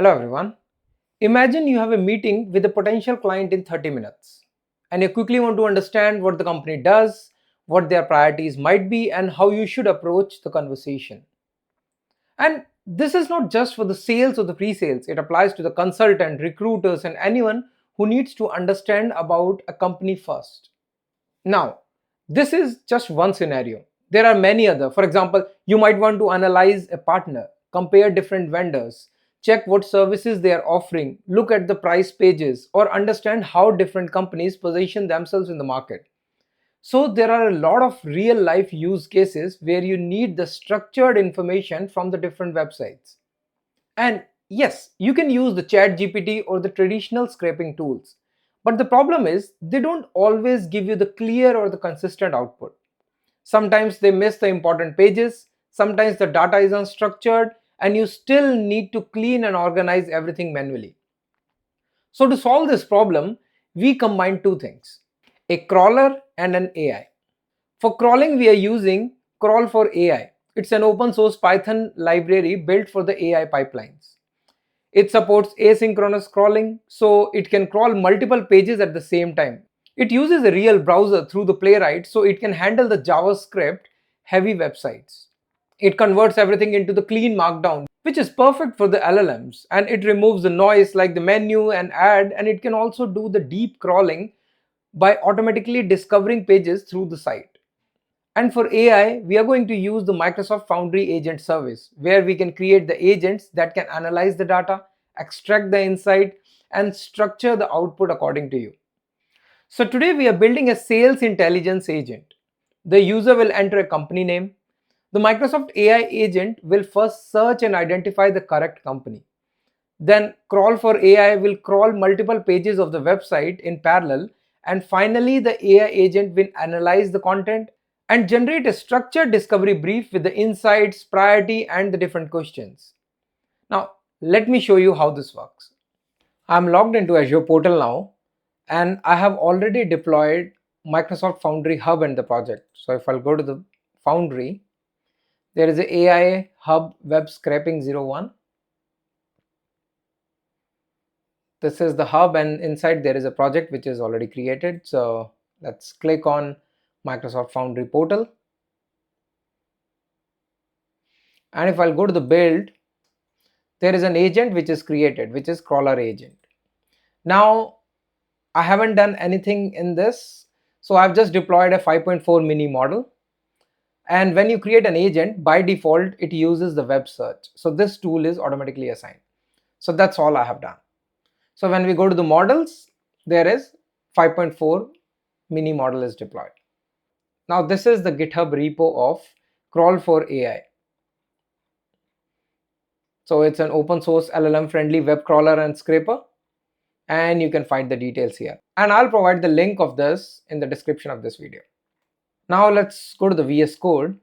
Hello everyone. Imagine you have a meeting with a potential client in 30 minutes and you quickly want to understand what the company does, what their priorities might be, and how you should approach the conversation. And this is not just for the sales or the pre-sales, it applies to the consultant, recruiters, and anyone who needs to understand about a company first. Now, this is just one scenario. There are many other. For example, you might want to analyze a partner, compare different vendors, check what services they are offering, look at the price pages, or understand how different companies position themselves in the market. So there are a lot of real life use cases where you need the structured information from the different websites. And yes, you can use the chat GPT or the traditional scraping tools. But the problem is they don't always give you the clear or the consistent output. Sometimes they miss the important pages, sometimes the data is unstructured, and you still need to clean and organize everything manually. So to solve this problem, we combine two things: a crawler and an AI. For crawling, we are using Crawl4AI. It's an open source Python library built for the AI pipelines. It supports asynchronous crawling, so it can crawl multiple pages at the same time. It uses a real browser through the Playwright, so it can handle the JavaScript heavy websites. It converts everything into the clean markdown, which is perfect for the LLMs, and it removes the noise like the menu and ad, and it can also do the deep crawling by automatically discovering pages through the site. And for AI, we are going to use the Microsoft Foundry agent service, where we can create the agents that can analyze the data, extract the insight, and structure the output according to you. So today we are building a sales intelligence agent. The user will enter a company name. The Microsoft AI agent will first search and identify the correct company. Then Crawl4AI will crawl multiple pages of the website in parallel. And finally, the AI agent will analyze the content and generate a structured discovery brief with the insights, priority, and the different questions. Now, let me show you how this works. I'm logged into Azure portal now, and I have already deployed Microsoft Foundry Hub in the project. So if I'll go to the Foundry, there is a AI Hub Web Scraping 01. This is the hub, and inside there is a project which is already created. So let's click on Microsoft Foundry portal. And if I'll go to the build, there is an agent which is created, which is crawler agent. Now, I haven't done anything in this. So I've just deployed a 5.4 mini model. And when you create an agent, by default, it uses the web search. So this tool is automatically assigned. So that's all I have done. So when we go to the models, there is 5.4 mini model is deployed. Now this is the GitHub repo of Crawl4AI. So it's an open source LLM friendly web crawler and scraper, and you can find the details here. And I'll provide the link of this in the description of this video. Now let's go to the VS Code,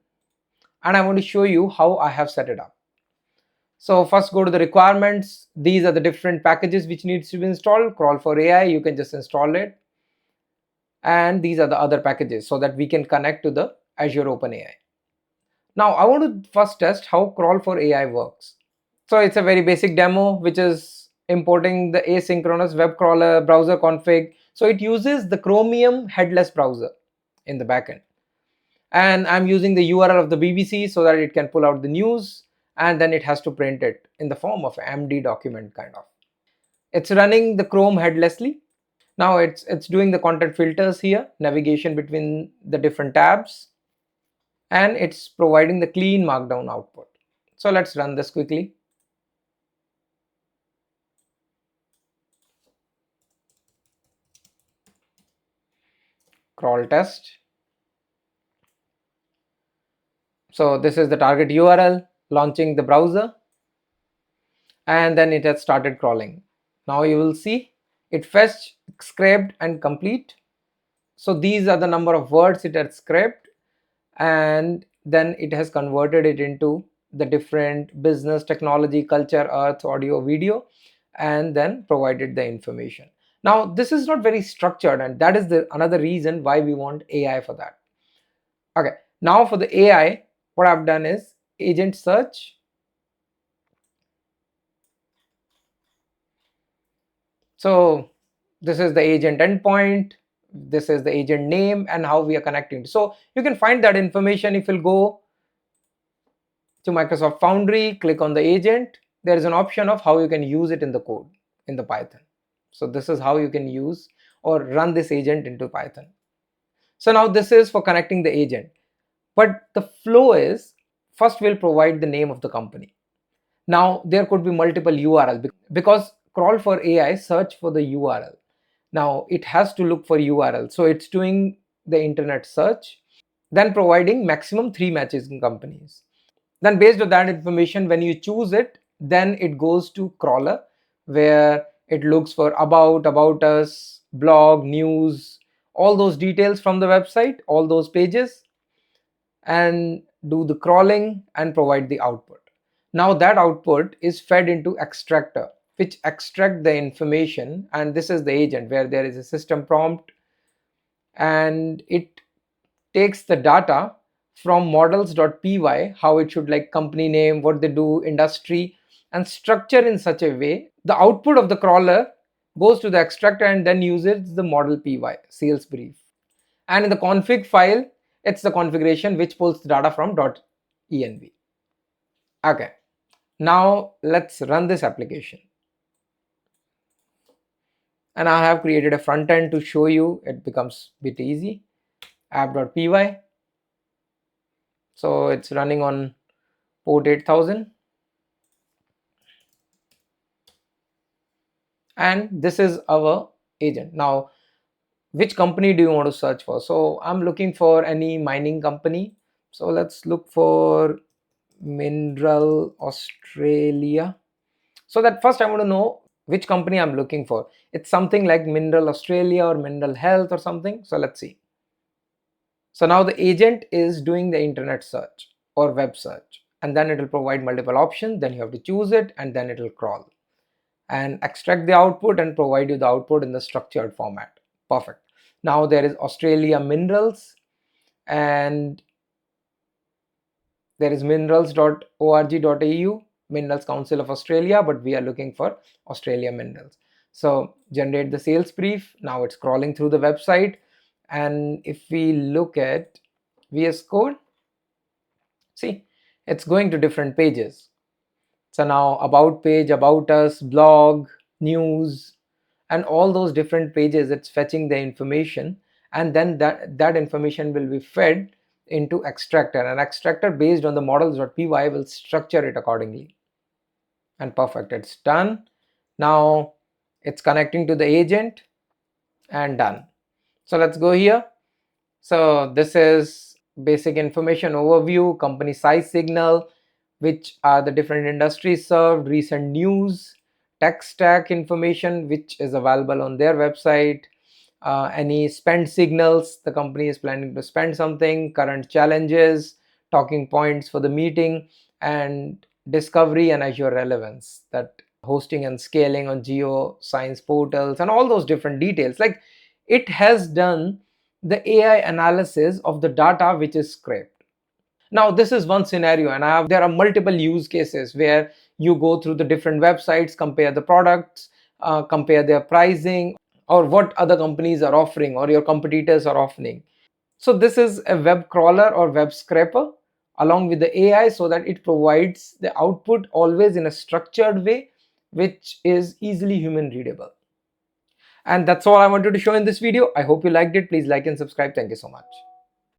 and I want to show you how I have set it up. So first go to the requirements. These are the different packages which needs to be installed. Crawl4AI, you can just install it. And these are the other packages so that we can connect to the Azure OpenAI. Now I want to first test how Crawl4AI works. So it's a very basic demo which is importing the asynchronous web crawler browser config. So it uses the Chromium headless browser in the backend. And I'm using the URL of the BBC so that it can pull out the news, and then it has to print it in the form of MD document kind of. It's running the Chrome headlessly. Now it's doing the content filters here, navigation between the different tabs, and it's providing the clean markdown output. So let's run this quickly. Crawl test. So this is the target URL, launching the browser, and then it has started crawling. Now you will see it fetched, scraped, and complete. So these are the number of words it has scraped, and then it has converted it into the different business, technology, culture, earth, audio, video, and then provided the information. Now this is not very structured, and that is the another reason why we want AI for that. Okay, now for the AI, what I've done is agent search. So this is the agent endpoint, this is the agent name, and how we are connecting. So you can find that information if you'll go to Microsoft Foundry, click on the agent. There is an option of how you can use it in the code in the Python. So this is how you can use or run this agent into Python. So now this is for connecting the agent. But the flow is, first we'll provide the name of the company. Now there could be multiple URL because Crawl4AI search for the URL. Now it has to look for URL. So it's doing the internet search, then providing maximum 3 matches in companies. Then based on that information, when you choose it, then it goes to crawler where it looks for about us, blog, news, all those details from the website, all those pages, and do the crawling and provide the output. Now that output is fed into extractor, which extract the information, and this is the agent where there is a system prompt and it takes the data from models.py, how it should, like company name, what they do, industry, and structure in such a way the output of the crawler goes to the extractor and then uses the model py sales brief. And in the config file, it's the configuration which pulls the data from .env. Okay, now let's run this application. And I have created a front end to show you. It becomes a bit easy. app.py. So it's running on port 8000. And this is our agent. Now, which company do you want to search for? So I'm looking for any mining company. So let's look for Mineral Australia. So that first I want to know which company I'm looking for. It's something like Mineral Australia or Mineral Health or something. So let's see. So now the agent is doing the internet search or web search, and then it will provide multiple options. Then you have to choose it, and then it will crawl and extract the output and provide you the output in the structured format. Perfect. Now there is Australia Minerals, and there is minerals.org.au, Minerals Council of Australia, but we are looking for Australia Minerals. So generate the sales brief. Now it's crawling through the website, and if we look at VS Code, see, it's going to different pages. So now about page, about us, blog, news, and all those different pages, it's fetching the information, and then that information will be fed into extractor, and extractor based on the models.py will structure it accordingly. And perfect, it's done. Now it's connecting to the agent and done. So let's go here. So this is basic information overview, company size signal, which are the different industries served, recent news, tech stack information which is available on their website, any spend signals, the company is planning to spend something, current challenges, talking points for the meeting, and discovery and Azure relevance, that hosting and scaling on geo science portals, and all those different details. Like, it has done the AI analysis of the data which is scraped. Now this is one scenario, and there are multiple use cases where you go through the different websites, compare the products, compare their pricing, or what other companies are offering or your competitors are offering. So this is a web crawler or web scraper along with the AI, so that it provides the output always in a structured way which is easily human readable. And that's all I wanted to show in this video. I hope you liked it. Please like and subscribe. Thank you so much.